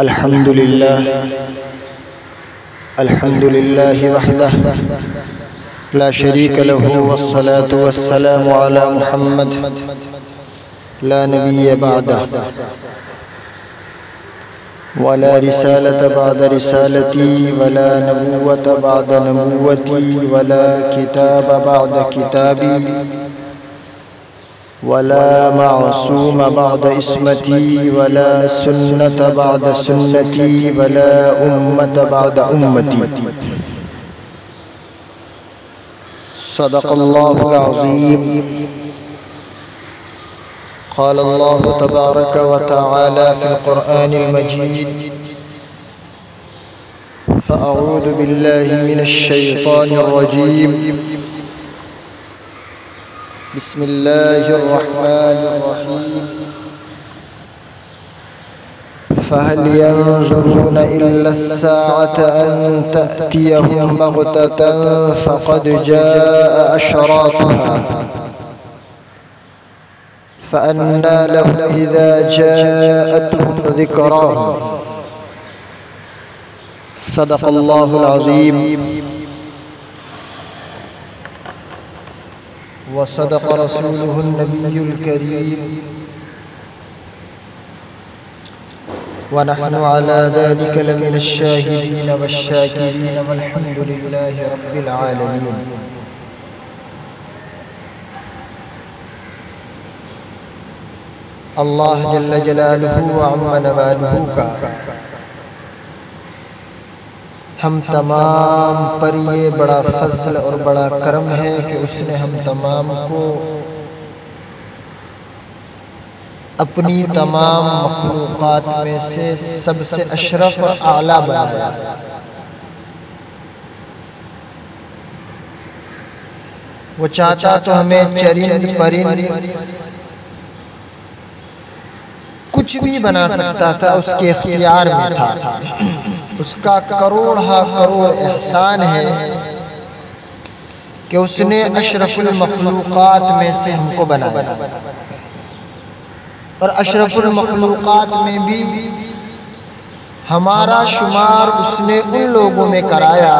الحمد لله وحده لا شريك له، والصلاة والسلام على محمد لا نبي بعده، ولا رسالة بعد رسالتي، ولا نبوة بعد نبوتي، ولا كتاب بعد كتابي، ولا معصوم بعد اسمتي، ولا سنة بعد سنتي، ولا أمة بعد أمتي. صدق الله العظيم. قال الله تبارك وتعالى في القرآن المجيد: فأعوذ بالله من الشيطان الرجيم. بسم الله الرحمن الرحيم. فهل ينظرون إلا الساعة أن تأتيهم بغتة فقد جاء أشراطها فأنى لهم إذا جاءتهم ذكراهم. صدق الله العظيم. وصدق رسوله النبي الكريم، ونحن على ذلك لمن الشاهدين والشاكرين، والحمد لله رب العالمين. اللہ جل جلالہ وعم نوالہ کا ہم تمام پر یہ بڑا فضل اور بڑا کرم ہے کہ اس نے ہم تمام کو اپنی تمام مخلوقات میں سے سب سے اشرف اور اعلیٰ بنایا. وہ چاہتا تو ہمیں چرند پرند کچھ بھی بنا سکتا تھا، اس کے اختیار میں تھا. اس کا کروڑ کروڑ احسان ہے کہ اس نے اشرف المخلوقات میں سے ہم کو بنایا، اور اشرف المخلوقات میں بھی ہمارا شمار اس نے ان لوگوں میں کرایا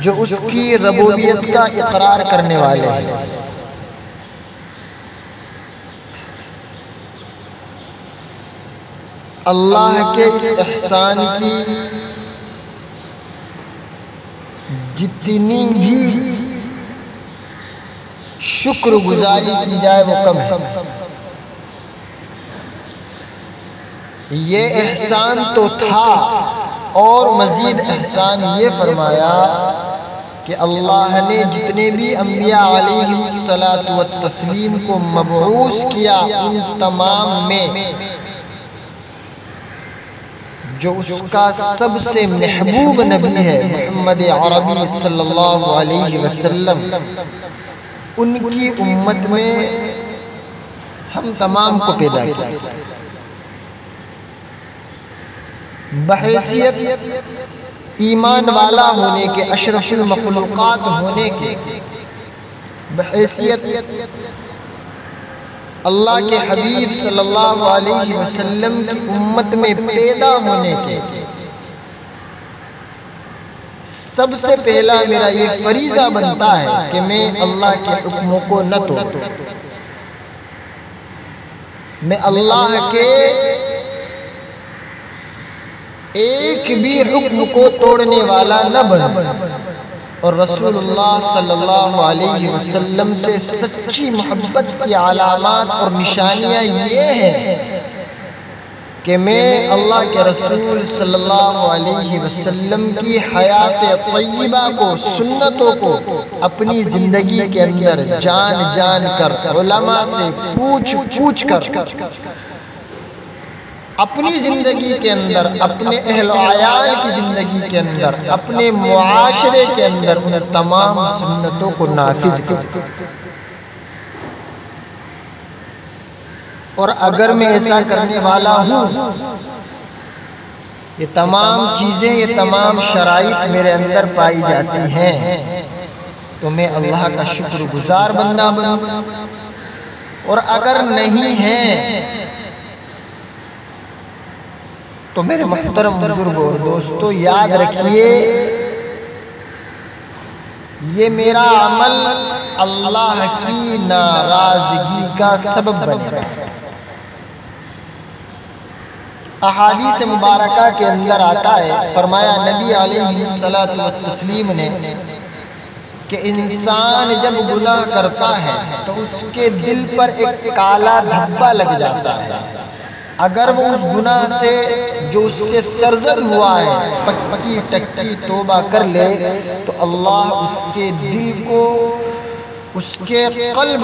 جو اس کی ربوبیت کا اقرار کرنے والے ہیں. اللہ کے اس احسان کی جتنی بھی شکر گزاری کی جائے وہ کم ہے. یہ احسان تو تھا، اور مزید احسان یہ فرمایا کہ اللہ نے جتنے بھی انبیاء علیہم الصلاۃ والتسلیم کو مبعوث کیا، ان تمام میں جو اس کا سب سے محبوب نبی ہے محمد عربی صلی اللہ علیہ وسلم، ان کی امت میں ہم تمام کو پیدا کیا. بحیثیت ایمان والا ہونے کے، اشرف المخلوقات ہونے کے، بحیثیت اللہ کے حبیب صلی اللہ علیہ وسلم کی امت میں پیدا ہونے کے، سب سے پہلا میرا یہ فریضہ بنتا ہے کہ میں اللہ کے حکموں کو نہ توڑوں، میں اللہ کے ایک بھی حکم کو توڑنے والا نہ بنوں. اور رسول اللہ صلی اللہ علیہ وسلم سے سچی محبت کی علامات اور نشانیاں یہ ہیں کہ میں اللہ کے رسول صلی اللہ علیہ وسلم کی حیات طیبہ کو، سنتوں کو اپنی زندگی کے اندر جان جان کر، علماء سے پوچھ کر، اپنی زندگی کے اندر، اپنے اہل و عیال کی زندگی کے اندر، اپنے معاشرے کے اندر ان تمام سنتوں کو نافذ کر. اور اگر میں ایسا کرنے والا ہوں، یہ تمام چیزیں، یہ تمام شرائط میرے اندر پائی جاتی ہیں، تو میں اللہ کا شکر گزار بندہ بنوں. اور اگر نہیں ہے تو میرے محترم بزرگوں اور دوستو یاد رکھیے، یہ میرا عمل اللہ کی ناراضگی کا سبب بنے گا۔ احادیث مبارکہ کے اندر آتا ہے، فرمایا نبی علیہ الصلوۃ والتسلیم نے کہ انسان جب گناہ کرتا ہے تو اس کے دل پر ایک کالا دھبا لگ جاتا ہے۔ اگر وہ اس گناہ سے جو اس سے سرزد ہوا ہے پکی ٹکی توبہ کر لے تو اللہ اس کے دل کو، اس کے قلب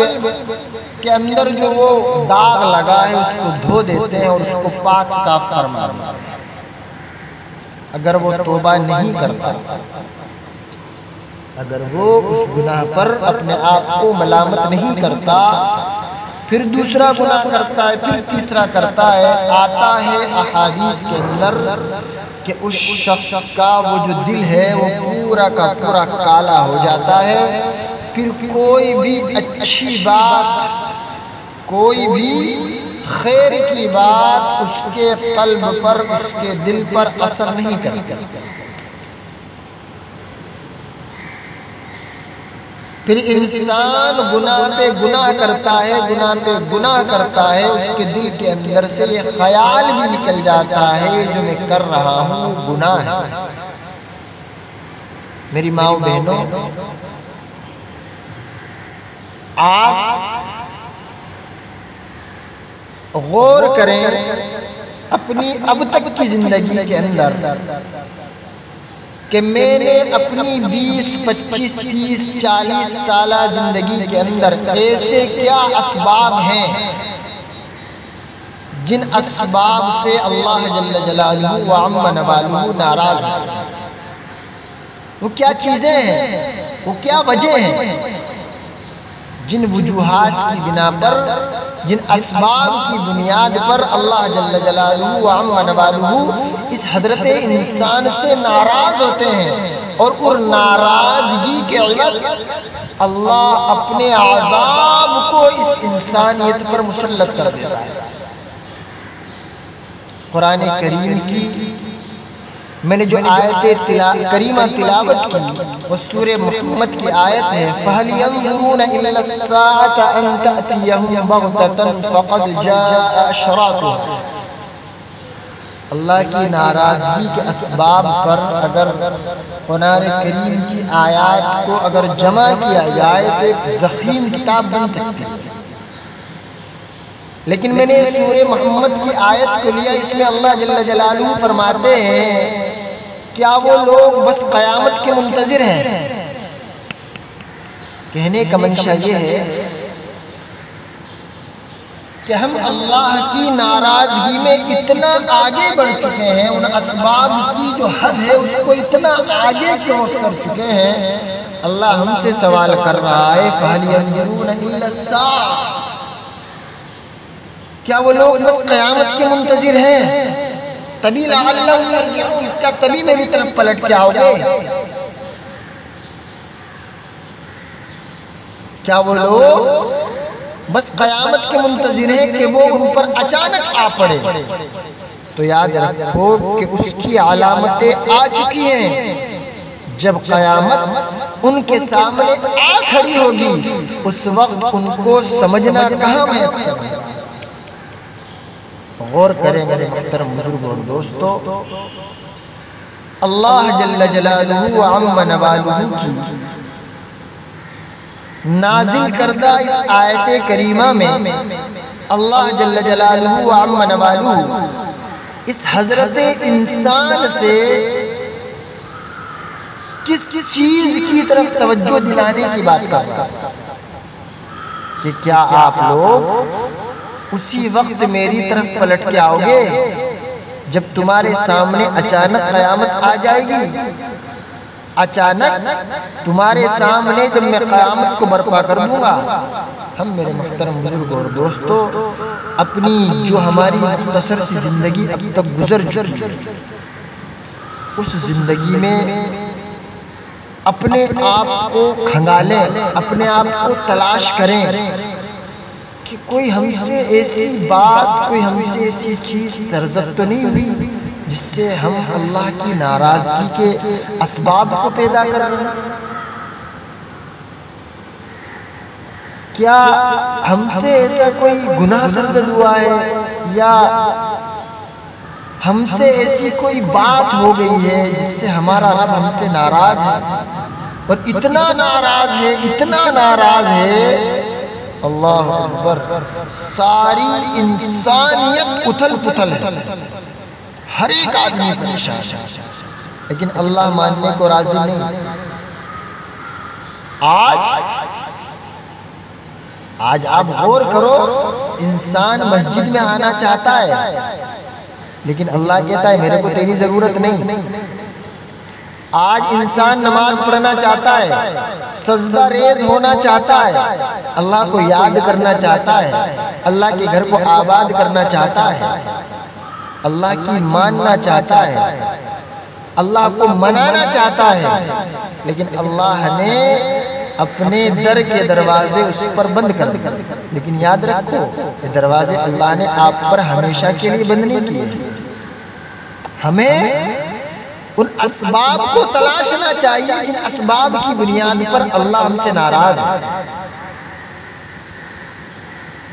کے اندر جو وہ داغ لگا ہے اس کو دھو دیتے ہیں اور اس کو پاک صاف فرما دیتے ہیں۔ اگر وہ توبہ نہیں کرتا، اگر وہ اس گناہ پر اپنے آپ کو ملامت نہیں کرتا، پھر دوسرا گناہ کرتا ہے، پھر تیسرا کرتا ہے، آتا ہے احادیث کے اندر کہ اس شخص کا وہ جو دل ہے وہ پورا کا پورا کالا ہو جاتا ہے۔ پھر کوئی بھی اچھی بات، کوئی بھی خیر کی بات اس کے قلب پر، اس کے دل پر اثر نہیں کرتی۔ پھر انسان گناہ پہ گناہ کرتا ہے، گناہ پہ گناہ کرتا ہے، اس کے دل کے اندر سے یہ خیال بھی نکل جاتا ہے جو میں کر رہا ہوں گناہ ہے۔ میری ماں و بہنوں، آپ غور کریں اپنی اب تک کی زندگی کے اندر کہ میں نے اپنی 20، 25، 30، 40 سالہ زندگی کے اندر ایسے کیا اسباب ہیں جن اسباب سے اللہ جل جلالہ وعم نوالہ ناراض ہے؟ وہ کیا چیزیں ہیں، وہ کیا وجہ ہیں جن وجوہات کی بنا پر، جن اسباب کی بنیاد پر اللہ جل جلالہ وعم نوالہ اس حضرت انسان سے ناراض ہوتے ہیں، اور ان ناراضگی کے عوض اللہ اپنے عذاب کو اس انسانیت پر مسلط کر دیتا ہے۔ قرآن کریم کی میں نے جو آیت کریمہ تلاوت کی وہ سورہ محمد کی آیت ہے، فَهَلْ يَنظُرُونَ إِلَّا السَّاعَةَ أَن تَأْتِيَهُمْ بَغْتَةً فَقَدْ جَاءَ أَشْرَاطُهَا۔ اللہ کی ناراضگی کے اسباب پر اگر قرآن کریم کی آیات کو اگر جمع کیا جائے تو ایک ضخیم کتاب بن سکتی ہے، لیکن میں نے سورہ محمد کی آیت کو لیا، اس میں اللہ جل جلالہ فرماتے ہیں کیا وہ لوگ بس قیامت کے منتظر ہیں؟ کہنے کا منشا یہ ہے کہ ہم اللہ کی ناراضگی میں اتنا آگے بڑھ چکے ہیں، ان اسباب کی جو حد ہے اس کو اتنا آگے کراس کر چکے ہیں، اللہ ہم سے سوال کر رہا ہے فَهَلْ يَنظُرُونَ إِلَّا السَّاعَةَ، کیا وہ لوگ بس قیامت کے منتظر ہیں؟ تبھی لعلہم یرجعون، کیا تبھی میری طرف پلٹ کے آؤ گے؟ کیا وہ لوگ بس قیامت کے منتظر ہیں کہ وہ ان پر اچانک آ پڑے؟ تو یاد رکھو کہ اس کی علامتیں آ چکی ہیں، جب قیامت ان کے سامنے آ کھڑی ہوگی اس وقت ان کو سمجھنا کہاں میسر ہے۔ غور کریں میرے محترم بزرگوں اور دوستو، اللہ جل جلالہ وعم نوالہ کی نازل کردہ اس آیت کریمہ میں اللہ جل جلالہ وعم نوالہ اس حضرت انسان سے کس چیز کی طرف توجہ دلانے کی بات کر رہا ہے کہ کیا آپ لوگ اسی وقت میری طرف پلٹ کے آؤ گے جب تمہارے سامنے اچانک قیامت آ جائے گی؟ اچانک تمہارے سامنے جب میں قیامت کو برپا کر دوں گا۔ ہم میرے محترم بزرگ اور دوستو اپنی جو ہماری مختصر سی زندگی اب تک گزر چکی اس زندگی میں اپنے آپ کو کھنگالیں، اپنے آپ کو تلاش کریں کہ کوئی ہم سے ایسی بات، کوئی ہم سے ایسی چیز سرزد تو نہیں ہوئی جس سے ہم اللہ کی ناراضگی کے اسباب کو پیدا کر رہے ہیں؟ کیا ہم سے ایسا کوئی گناہ سرزد ہوا ہے یا ہم سے ایسی کوئی بات ہو گئی ہے جس سے ہمارا رب ہم سے ناراض ہے؟ اور اتنا ناراض ہے اللہ اکبر، ساری انسانیت اتھل پتھل ہے، ہر ایک آدمی پریشان ہے، لیکن اللہ ماننے کو راضی نہیں۔ آج آپ غور کرو، انسان مسجد میں آنا چاہتا ہے لیکن اللہ کہتا ہے میرے کو تیری ضرورت نہیں۔ آج انسان نماز پڑھنا چاہتا ہے، سجدہ ریز ہونا چاہتا ہے، اللہ کو یاد کرنا چاہتا ہے، اللہ کے گھر کو آباد کرنا چاہتا ہے، اللہ کی ماننا چاہتا ہے، اللہ کو منانا چاہتا ہے، لیکن اللہ نے اپنے در کے دروازے اس پر بند کر دیے۔ لیکن یاد رکھو، یہ دروازے اللہ نے آپ پر ہمیشہ کے لیے بند نہیں کیے۔ ہمیں ان اسباب کو تلاشنا چاہیے جن اسباب کی بنیاد پر اللہ ہم سے ناراض ہے۔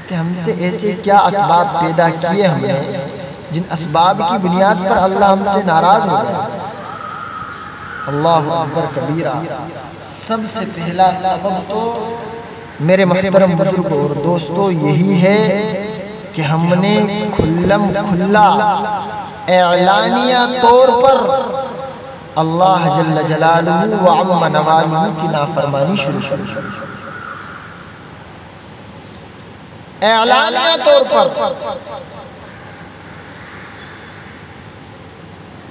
کہ ہم سے ایسے کیا اسباب پیدا کیے ہم نے جن اسباب کی بنیاد پر اللہ ہم سے ناراض ہو گیا؟ اللہ اکبر کبیرہ۔ سب سے پہلا سبب تو میرے محترم بزرگوں اور دوستو یہی ہے کہ ہم نے کھلم کھلا اعلانیہ طور پر اللہ جل جلالہ و عم نوالہ کی نافرمانی شروع کی۔ اعلانیہ طور پر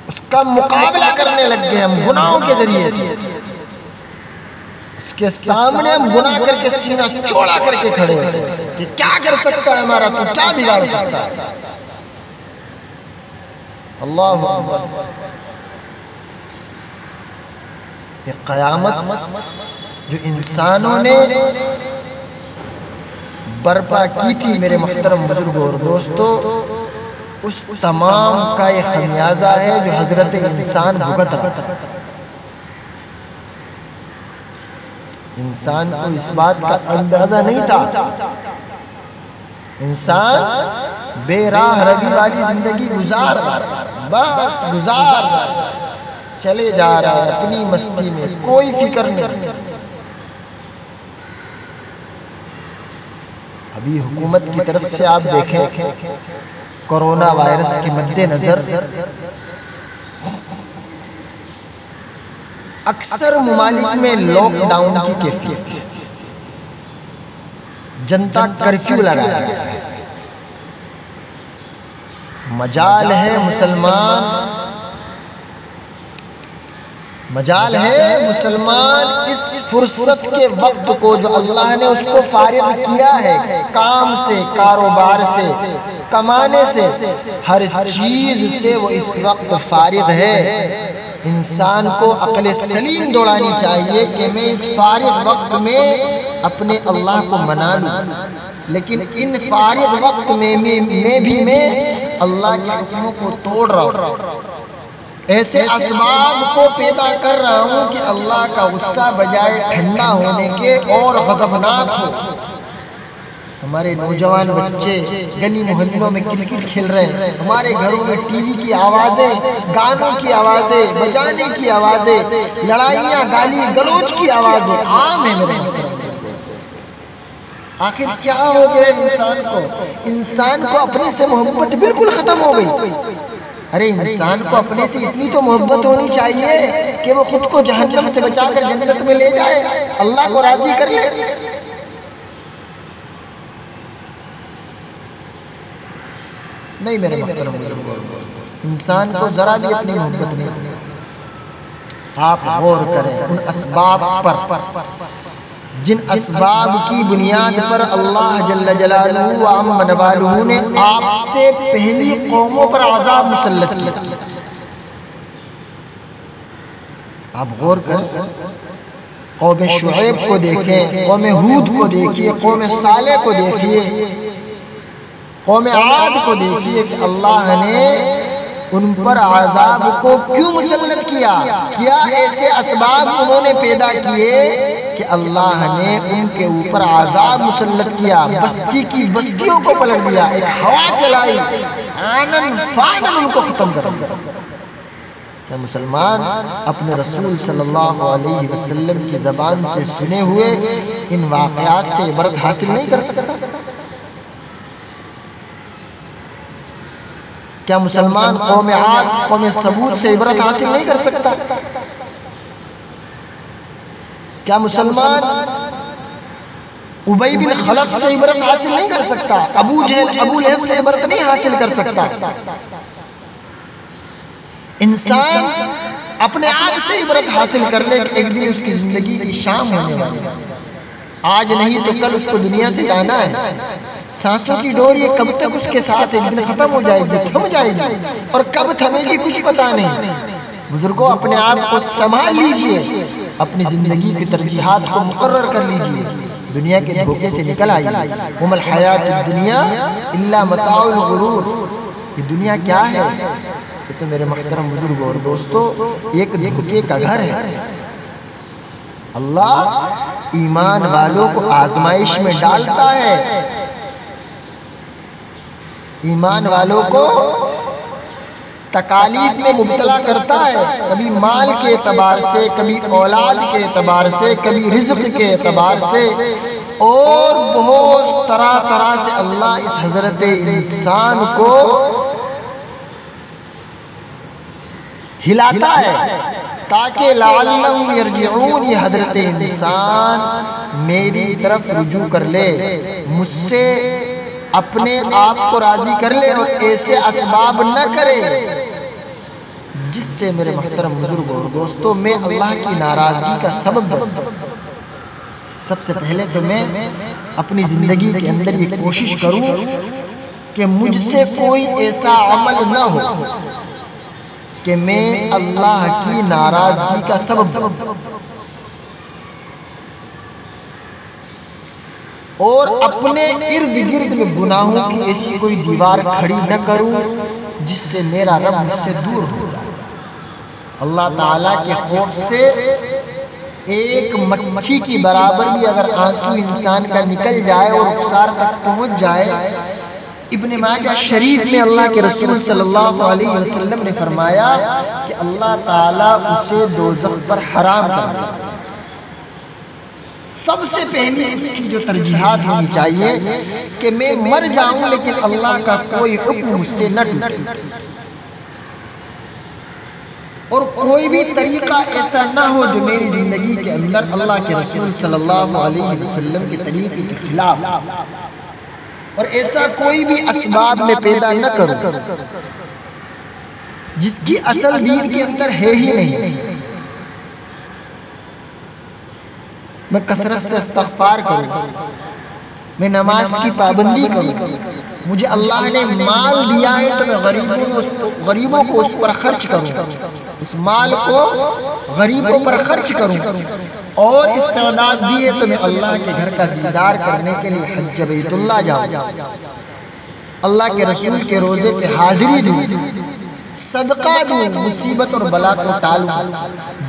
اس کا مقابلہ کرنے لگ گئے ہم گناہوں کے ذریعے سے۔ اس کے سامنے ہم گناہ کر کے سینہ چوڑا کر کے کھڑے ہوئے کہ کیا کر سکتا ہے ہمارا، تو کیا بگاڑ سکتا ہے؟ اللہ اکبر۔ یہ قیامت جو انسانوں نے برپا کی تھی میرے محترم بزرگوں اور دوستو، اس تمام کا یہ خمیازہ ہے جو حضرت انسان بھگت رہا تھا۔ انسان کو اس بات کا اندازہ نہیں تھا، انسان بے راہ روی والی زندگی گزار رہا ہے، بس گزار رہا ہے، چلے جا رہا ہے اپنی مستی میں، کوئی فکر نہیں۔ ابھی حکومت کی طرف سے آپ دیکھیں، کورونا وائرس کے مد نظر اکثر ممالک میں لاک ڈاؤن کی کیفیت ہے، جنتا کرفیو لگایا گیا ہے۔ مجال ہے مسلمان اس فرصت کے وقت کو جو اللہ نے اس کو فارغ کیا ہے، کام سے، کاروبار سے، کمانے سے، ہر چیز سے وہ اس وقت فارغ ہے۔ انسان کو عقل سلیم دوڑانی چاہیے کہ میں اس فارغ وقت میں اپنے اللہ کو منا لوں، لیکن ان فارغ وقت میں بھی میں اللہ کے حکموں کو توڑ رہا ہوں، ایسے اسباب کو پیدا کر رہا ہوں کہ اللہ کا غصہ بجائے ٹھنڈا ہونے کے اور غضبناک ہو۔ ہمارے نوجوان بچے گلی محلوں میں کرکٹ کھیل رہے ہیں، ہمارے گھروں میں ٹی وی کی آوازیں، گانوں کی آوازیں، بجانے کی آوازیں، لڑائیاں، گالی گلوچ کی آوازیں عام ہیں میرے محترم۔ آخر کیا ہو گیا انسان کو اپنے سے محبت بالکل ختم ہو گئی۔ ارے انسان کو اپنے سے اتنی تو محبت ہونی چاہیے کہ وہ خود کو جہنم سے بچا کر جنت میں لے جائے، اللہ کو راضی کر لے۔ نہیں میرے محترم، انسان کو ذرا بھی اپنی محبت نہیں۔ آپ غور کریں ان اسباب پر جن اسباب کی بنیاد پر اللہ جل جلالہ و عم نوالہ نے آپ سے پہلی قوموں پر عذاب مسلط کیا۔ آپ غور کریں، قوم شعیب کو دیکھیں، قوم ہود کو دیکھیے، قوم صالح کو دیکھیے، قوم عاد کو دیکھیے کہ اللہ نے ان پر عذاب کو کیوں مسلط کیا؟ کیا ایسے اسباب انہوں نے پیدا کیے کہ اللہ نے ان کے اوپر عذاب مسلط کیا، بستی کی بستیوں کو پلٹ دیا، ایک ہوا چلائی، آنن فانن ان کو ختم کر دیا۔ کیا مسلمان اپنے رسول صلی اللہ علیہ وسلم کی زبان سے سنے ہوئے ان واقعات سے عبرت حاصل نہیں کر سکتا؟ کیا مسلمان قوم عاد قوم ثمود سے عبرت حاصل نہیں کر سکتا؟ کیا مسلمان ابی بن خلف سے عبرت حاصل نہیں کر سکتا؟ ابو جہل ابو لہب سے عبرت نہیں حاصل کر سکتا؟ انسان اپنے آپ سے عبرت حاصل کر لے کہ ایک دن اس کی زندگی کی شام ہونے والی ہے، آج نہیں تو کل اس کو دنیا سے جانا ہے، سانسوں کی ڈور یہ کب تک اس کے ساتھ ایک دن ختم ہو جائے گی، تھم جائے گی، اور کب تھمے گی کچھ پتا نہیں۔ بزرگوں اپنے آپ کو سنبھال لیجئے، اپنی زندگی کی ترجیحات کو مقرر کر لیجئے، دنیا کے دھوکے سے نکل آئیے۔ وما الحیات الدنیا الا متاع الغرور، یہ دنیا کیا ہے؟ یہ تو میرے محترم بزرگوں اور دوستو ایک دھوکے کا گھر ہے۔ اللہ ایمان والوں کو آزمائش میں ڈالتا ہے، ایمان والوں کو تکالیف میں مبتلا کرتا ہے، کبھی مال کے اعتبار سے، کبھی اولاد کے اعتبار سے، کبھی رزق کے اعتبار سے، اور بہت طرح طرح سے اللہ اس حضرت انسان کو ہلاتا ہے تاکہ لعلہم یرجعون، یہ حضرت انسان میری طرف رجوع کر لے، مجھ سے اپنے آپ کو راضی کر لے اور ایسے اسباب نہ کرے جس سے میرے محترم بزرگوں اور دوستوں میں اللہ کی ناراضگی کا سبب بن۔ سب سے پہلے تو میں اپنی زندگی کے اندر یہ کوشش کروں کہ مجھ سے کوئی ایسا عمل نہ ہو کہ میں اللہ کی ناراضگی کا سبب بن، اور اپنے ارد گرد میں گناہوں کی ایسی کوئی دیوار کھڑی نہ کروں جس سے میرا رب مجھ سے دور ہو جائے۔ اللہ تعالیٰ کے خوف سے ایک مکھی کی برابر بھی اگر آنسو انسان کا نکل جائے اور رخسار تک پہنچ جائے، ابن ماجہ شریف میں اللہ کے رسول صلی اللہ علیہ وسلم نے فرمایا کہ اللہ تعالیٰ اسے دوزخ پر حرام کر دے۔ سب سے پہلی اس کی جو ترجیحات ہونی چاہیے کہ میں مر جاؤں لیکن اللہ کا کوئی حکم مجھ سے نہ ٹوٹے، اور کوئی بھی طریقہ ایسا نہ ہو جو میری زندگی کے اندر اللہ کے رسول صلی اللہ علیہ وسلم کے طریقے کے خلاف، اور ایسا کوئی بھی اسباب میں پیدا نہ کروں جس کی اصل دین کے اندر ہے ہی نہیں۔ میں کثرت سے استغفار کروں، میں نماز کی پابندی کروں، مجھے اللہ نے مال دیا ہے تو میں غریبوں کو اس پر خرچ کروں، اس مال کو غریبوں پر خرچ کروں، اور استعداد دی ہے تو میں اللہ کے گھر کا دیدار کرنے کے لیے حج بیت اللہ جاؤں، اللہ کے رسول کے روزے پہ حاضری دوں، صدقہ دوں، مصیبت اور بلا کو ٹالوں،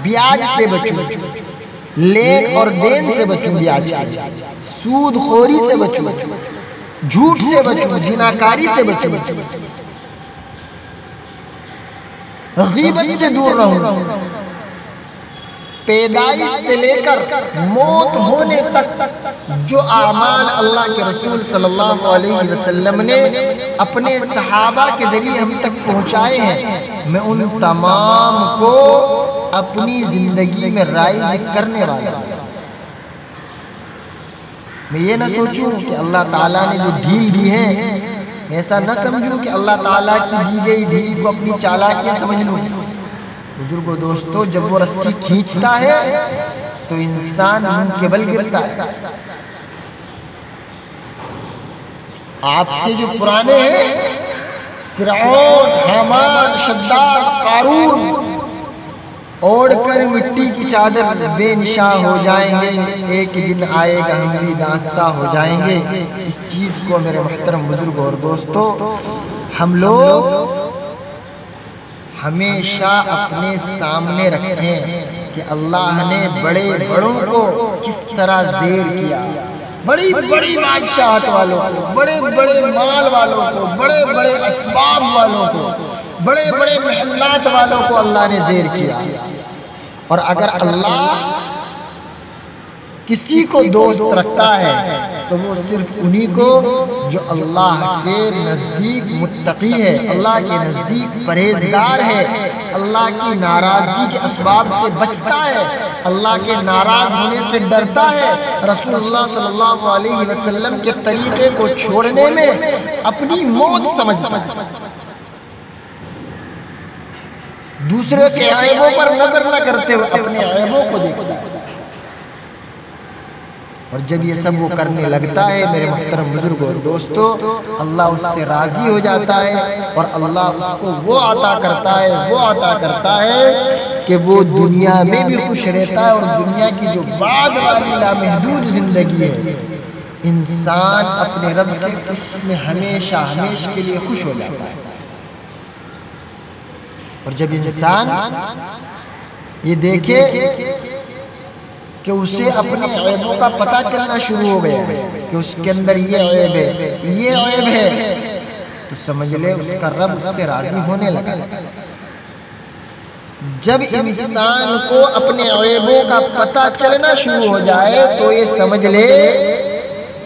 بیاج سے بچوں، لین اور دین سے بچوں، بیاج سود خوری سے بچوں، جھوٹ سے بچوں، زناکاری سے بچوں، غیبت سے دور رہوں، پیدائش سے لے کر موت ہونے تک جو اعمال اللہ کے رسول صلی اللہ علیہ وسلم نے اپنے صحابہ کے ذریعے ہم تک پہنچائے ہیں، میں ان تمام کو اپنی زندگی میں رائج کرنے والا ہوں۔ میں یہ نہ سوچوں کہ اللہ تعالیٰ نے جو ڈھیل دی ہے، میں ایسا نہ سمجھوں کہ اللہ تعالیٰ کی دی گئی ڈھیل کو اپنی چالاکیاں سمجھ لوں۔ بزرگوں دوستو، جب وہ رسی کھینچتا ہے تو انسان منہ کے بل گرتا ہے۔ آپ سے جو پرانے ہیں، فرعون، حامان، شداد، قارون، اوڑھ کر مٹی کی چادر بے نشاں ہو جائیں گے، ایک دن آئے گا ہم بھی داستہ ہو جائیں گے۔ اس چیز کو میرے محترم بزرگوں اور دوستو ہم لوگ ہمیشہ اپنے سامنے رکھیں کہ اللہ نے بڑے بڑوں کو کس طرح زیر کیا، بڑی بڑی بادشاہت والوں کو، بڑے بڑے مال والوں کو، بڑے بڑے اسباب والوں کو، بڑے بڑے محلات والوں کو اللہ نے زیر کیا۔ اور اگر اللہ کسی کو دوست رکھتا ہے تو وہ صرف انہی کو جو اللہ کے نزدیک متقی ہے، اللہ کے نزدیک پرہیزگار ہے، اللہ کی ناراضگی کے اسباب سے بچتا ہے، اللہ کے ناراض ہونے سے ڈرتا ہے، رسول اللہ صلی اللہ علیہ وسلم کے طریقے کو چھوڑنے میں اپنی موت سمجھتا ہے، دوسرے کے عیبوں پر نظر نہ کرتے ہوئے اپنے عیبوں کو دیکھتا ہے۔ اور جب یہ سب وہ کرنے لگتا ہے میرے محترم بزرگوں اور دوستو، اللہ اس سے راضی ہو جاتا ہے اور اللہ اس کو وہ عطا کرتا ہے کہ وہ دنیا میں بھی خوش رہتا ہے، اور دنیا کی جو بعد والی لامحدود زندگی ہے انسان اپنے رب سے اس میں ہمیشہ کے لیے خوش ہو جاتا ہے۔ اور جب انسان یہ دیکھے کہ اسے اپنے عیبوں کا پتہ چلنا شروع ہو گیا ہے کہ اس کے اندر یہ عیب ہے، یہ عیب ہے، تو سمجھ لے اس کا رب اس سے راضی ہونے لگا۔ جب انسان کو اپنے عیبوں کا پتہ چلنا شروع ہو جائے تو یہ سمجھ لے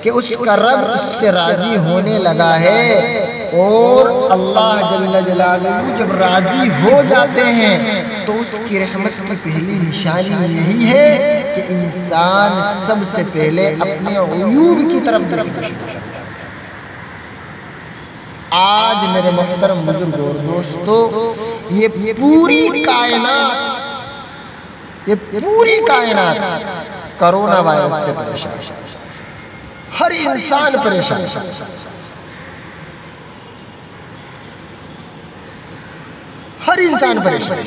کہ اس کا رب اس سے راضی ہونے لگا ہے۔ اور اللہ جل جلالہ جب راضی ہو جاتے ہیں تو اس کی رحمت کی پہلی نشانی یہی ہے کہ انسان سب سے پہلے اپنے عیوب کی طرف دیکھنا شروع کرتا ہے۔ آج میرے محترم بزرگوں اور دوستو، یہ پوری کائنات کرونا وائرس سے پریشان ہے، ہر انسان پریشان ہے، ہر انسان پریشان،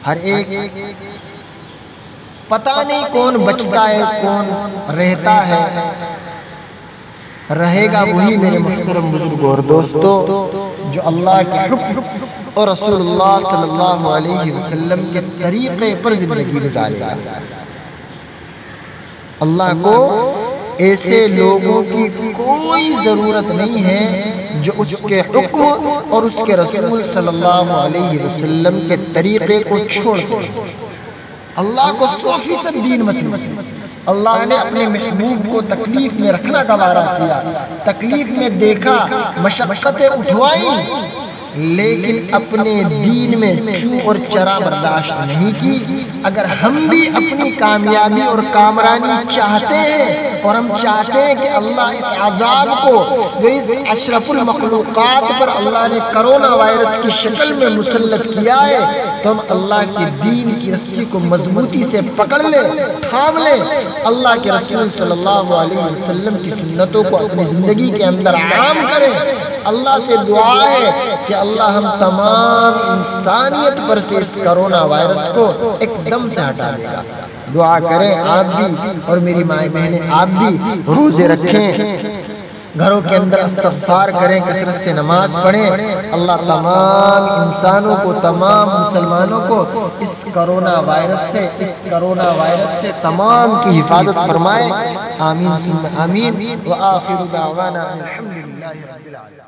ہر ایک پتہ نہیں کون بچتا ہے کون رہتا ہے، رہے گا وہی میرے محترم بزرگوں اور دوستو جو اللہ کے حکم اور رسول اللہ صلی اللہ علیہ وسلم کے طریقے پر زندگی گزارے گا۔ اللہ کو ایسے لوگوں کی کوئی ضرورت نہیں ہے جو اس کے حکم اور اس کے رسول صلی اللہ علیہ وسلم کے طریقے کو چھوڑ دیں۔ اللہ کو 100% دین مطلوب ہے۔ اللہ نے اپنے محبوب کو تکلیف میں رکھنا گوارا کیا، تکلیف میں دیکھا، مشقتیں اٹھوائیں، لیکن اپنے دین میں چوں اور چرا برداشت نہیں کی۔ اگر ہم بھی اپنی کامیابی اور کامرانی چاہتے ہیں اور ہم چاہتے ہیں کہ اللہ اس عذاب کو جو اس اشرف المخلوقات پر اللہ نے کرونا وائرس کی شکل میں مسلط کیا ہے، تو ہم اللہ کے دین کی رسی کو مضبوطی سے پکڑ لیں، تھام لیں، اللہ کے رسول صلی اللہ علیہ وسلم کی سنتوں کو اپنی زندگی کے اندر عام کریں۔ اللہ سے دعا ہے کہ اللہ ہم تمام انسانیت پر سے اس کرونا وائرس کو ایک دم سے ہٹا دے گا۔ دعا کریں آپ بھی اور میری مائیں بہنیں آپ بھی، روزے رکھیں، گھروں کے اندر استغفار کریں، کثرت سے نماز پڑھیں۔ اللہ تمام انسانوں کو، تمام مسلمانوں کو اس کرونا وائرس سے تمام کی حفاظت فرمائے۔ آمین ثم آمین، وآخر دعوانا الحمدللہ رب العالمین۔